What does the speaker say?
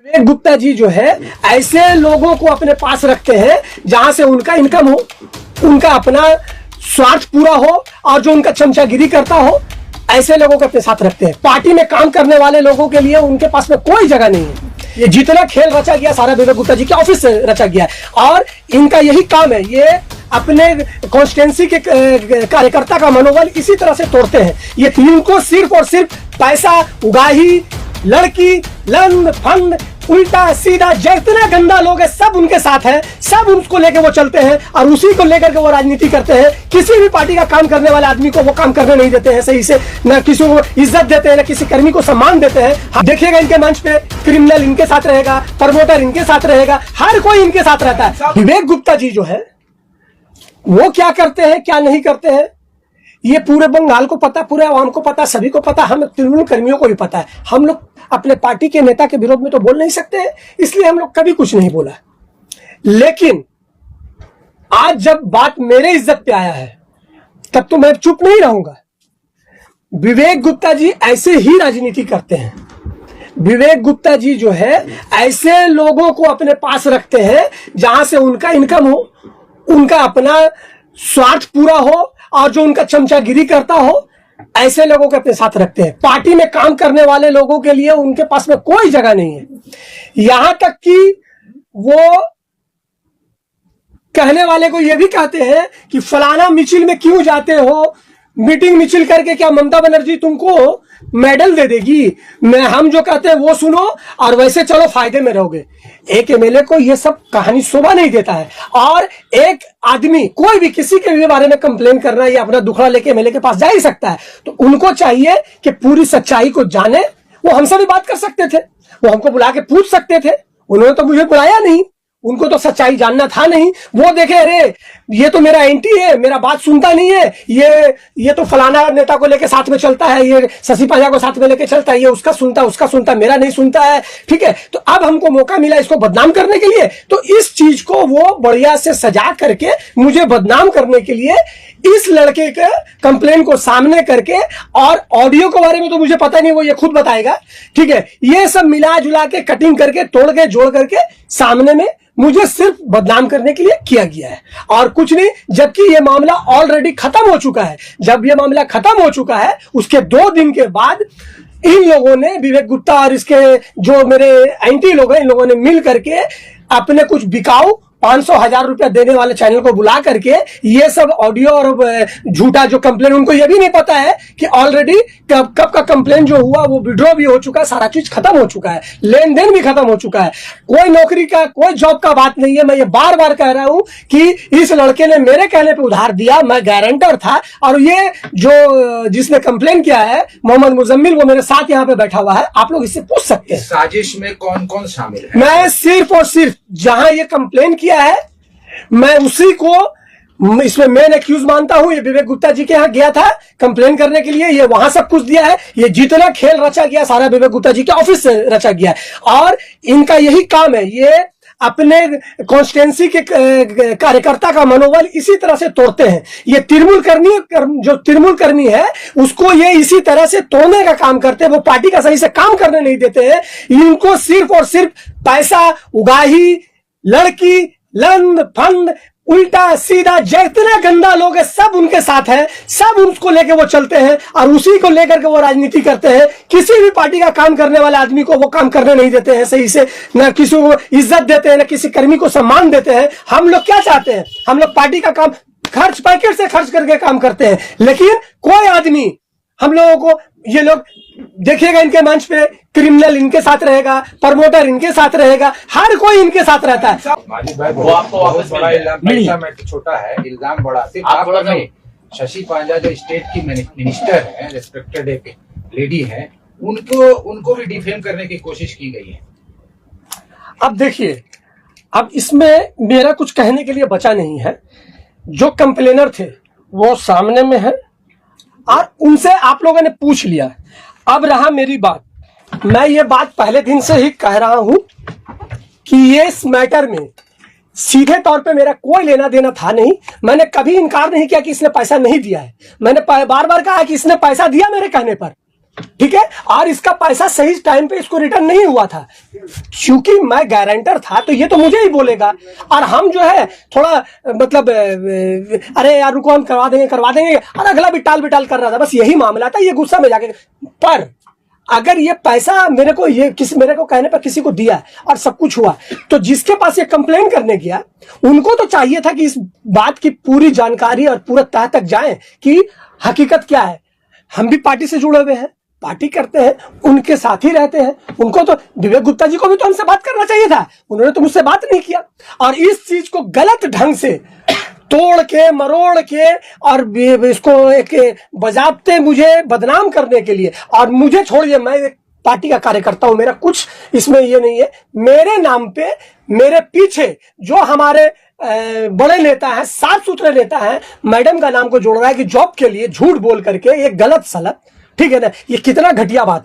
विवेक गुप्ता जी जो है ऐसे लोगों को अपने पास रखते हैं जहां से उनका इनकम हो, उनका अपना स्वार्थ पूरा हो और जो उनका चमचागिरी करता हो, ऐसे लोगों को अपने साथ रखते हैं। पार्टी में काम करने वाले लोगों के लिए उनके पास में कोई जगह नहीं है। ये जितना खेल रचा गया सारा विवेक गुप्ता जी के ऑफिस से रचा गया है और इनका यही काम है। ये अपने कॉन्स्टिट्यूंसी के कार्यकर्ता का मनोबल इसी तरह से तोड़ते हैं। ये इनको सिर्फ और सिर्फ पैसा, उगाही, लड़की, लन फंड, उल्टा सीधा जितना गंदा लोग है सब उनके साथ है, सब उसको लेकर वो चलते हैं और उसी को लेकर के वो राजनीति करते हैं। किसी भी पार्टी का काम करने वाले आदमी को वो काम करने नहीं देते हैं सही से, न किसी को इज्जत देते हैं, न किसी कर्मी को सम्मान देते हैं। देखिएगा इनके मंच पे क्रिमिनल इनके साथ रहेगा, प्रमोटर इनके साथ रहेगा, हर कोई इनके साथ रहता है। विवेक गुप्ता जी जो है वो क्या करते हैं क्या नहीं करते हैं ये पूरे बंगाल को पता, पूरे आवाम को पता, सभी को पता, हम तृणमूल कर्मियों को भी पता है। हम लोग अपने पार्टी के नेता के विरोध में तो बोल नहीं सकते हैं, इसलिए हम लोग कभी कुछ नहीं बोला। लेकिन आज जब बात मेरे इज्जत पे आया है तब तो मैं चुप नहीं रहूंगा। विवेक गुप्ता जी ऐसे ही राजनीति करते हैं। विवेक गुप्ता जी जो है ऐसे लोगों को अपने पास रखते हैं जहां से उनका इनकम हो, उनका अपना स्वार्थ पूरा हो और जो उनका चमचागिरी करता हो, ऐसे लोगों को अपने साथ रखते हैं। पार्टी में काम करने वाले लोगों के लिए उनके पास में कोई जगह नहीं है। यहां तक कि वो कहने वाले को यह भी कहते हैं कि फलाना मिचिल में क्यों जाते हो, मीटिंग मिचिल करके क्या ममता बनर्जी तुमको मेडल दे देगी? मैं हम जो कहते हैं वो सुनो और वैसे चलो फायदे में रहोगे। एक एमएलए को ये सब कहानी शोभा नहीं देता है। और एक आदमी कोई भी किसी के भी बारे में कंप्लेन करना या अपना दुखड़ा लेके एमएलए के पास जा ही सकता है। तो उनको चाहिए कि पूरी सच्चाई को जाने। वो हमसे भी बात कर सकते थे, वो हमको बुला के पूछ सकते थे, उन्होंने तो मुझे बुलाया नहीं, उनको तो सच्चाई जानना था नहीं। वो देखे अरे ये तो मेरा एंटी है, मेरा बात सुनता नहीं है, ये तो फलाना नेता को लेके साथ में चलता है, ये शशि पांजा को साथ में लेके चलता है, ये उसका सुनता मेरा नहीं सुनता है। ठीक है, तो अब हमको मौका मिला इसको बदनाम करने के लिए, तो इस चीज को वो बढ़िया से सजा करके मुझे बदनाम करने के लिए इस लड़के के कंप्लेन को सामने करके, और ऑडियो के बारे में तो मुझे पता नहीं, वो ये खुद बताएगा। ठीक है, ये सब मिला जुला के कटिंग करके तोड़ के जोड़ करके सामने में मुझे सिर्फ बदनाम करने के लिए किया गया है और कुछ नहीं। जबकि ये मामला ऑलरेडी खत्म हो चुका है। जब ये मामला खत्म हो चुका है उसके 2 दिन के बाद इन लोगों ने, विवेक गुप्ता और इसके जो मेरे एंटी लोग हैं, इन लोगों ने मिल करके अपने कुछ बिकाऊ 500,000 रुपया देने वाले चैनल को बुला करके ये सब ऑडियो और झूठा जो कंप्लेन, उनको ये भी नहीं पता है कि ऑलरेडी कब का कंप्लेन जो हुआ वो विड्रॉ भी हो चुका है, सारा चीज खत्म हो चुका है, लेन देन भी खत्म हो चुका है। कोई नौकरी का, कोई जॉब का बात नहीं है। मैं ये बार बार कह रहा हूं कि इस लड़के ने मेरे कहने पर उधार दिया, मैं गारंटर था, और ये जो जिसने कंप्लेन किया है मोहम्मद मुजम्मिल, वो मेरे साथ यहाँ पे बैठा हुआ है, आप लोग इससे पूछ सकते हैं। साजिश में कौन कौन शामिल है? मैं सिर्फ और सिर्फ जहां ये कंप्लेन किया है मैं उसी को इसमें मेन एक्यूज मानता हूं। ये विवेक गुप्ता जी के यहाँ गया था कंप्लेन करने के लिए, ये वहां सब कुछ दिया है। ये जितना खेल रचा गया सारा विवेक गुप्ता जी के ऑफिस से रचा गया है और इनका यही काम है। ये अपने कॉन्स्टिट्यूंसी के कार्यकर्ता का मनोबल इसी तरह से तोड़ते हैं। ये जो तृणमूल कर्मी है उसको ये इसी तरह से तोड़ने का काम करते हैं। वो पार्टी का सही से काम करने नहीं देते हैं। इनको सिर्फ और सिर्फ पैसा, उगाही, लड़की, लन फंड, उल्टा सीधा जितना गंदा लोग है सब उनके साथ है, सब उसको लेके वो चलते हैं और उसी को लेकर के वो राजनीति करते हैं। किसी भी पार्टी का काम करने वाले आदमी को वो काम करने नहीं देते हैं सही से, न किसी को इज्जत देते हैं, न किसी कर्मी को सम्मान देते हैं। हम लोग क्या चाहते हैं? हम लोग पार्टी का काम खर्च पैकेट से खर्च करके काम करते हैं, लेकिन कोई आदमी हम लोगों को, ये लोग देखिएगा इनके मंच पे क्रिमिनल इनके साथ रहेगा, प्रमोटर इनके साथ रहेगा, हर कोई इनके साथ रहता है। वो आपको बहुत बड़ा इल्जाम है, छोटा है इल्जाम बड़ा, सिर्फ आप नहीं, शशि पांजा जो स्टेट की मिनिस्टर है, रिस्पेक्टेड एक लेडी है, उनको भी डिफेम करने की कोशिश की गई है। अब देखिए, अब इसमें मेरा कुछ कहने के लिए बचा नहीं है। जो कंप्लेनर थे वो सामने में है और उनसे आप लोगों ने पूछ लिया। अब रहा मेरी बात। मैं ये बात पहले दिन से ही कह रहा हूं कि ये इस मैटर में सीधे तौर पे मेरा कोई लेना देना था नहीं। मैंने कभी इनकार नहीं किया कि इसने पैसा नहीं दिया है। मैंने बार बार कहा कि इसने पैसा दिया मेरे कहने पर, ठीक है, और इसका पैसा सही टाइम पे इसको रिटर्न नहीं हुआ था। क्योंकि मैं गारंटर था तो ये तो मुझे ही बोलेगा, और हम जो है थोड़ा मतलब अरे यार रुको हम करवा देंगे, और अगला भी टाल बिटाल कर रहा था, बस यही मामला था। ये गुस्सा में जाके, पर अगर ये पैसा मेरे को कहने पर किसी को दिया और सब कुछ हुआ, तो जिसके पास ये कंप्लेन करने गया उनको तो चाहिए था कि इस बात की पूरी जानकारी और पूरा तह तक जाए कि हकीकत क्या है। हम भी पार्टी से जुड़े हुए हैं, पार्टी करते हैं, उनके साथ ही रहते हैं। उनको तो विवेक गुप्ता जी को भी तो हमसे बात करना चाहिए था, उन्होंने तो मुझसे बात नहीं किया। और इस चीज को गलत ढंग से तोड़ के मरोड़ के और इसको एक बजाबते मुझे बदनाम करने के लिए, और मुझे छोड़िए, मैं एक पार्टी का कार्यकर्ता हूं, मेरा कुछ इसमें ये नहीं है। मेरे नाम पे मेरे पीछे जो हमारे बड़े नेता हैं, साफ सुथरे नेता हैं, मैडम का नाम को जोड़ रहा है कि जॉब के लिए झूठ बोल करके, ये गलत सलत, ठीक है ना, ये कितना घटिया बात है।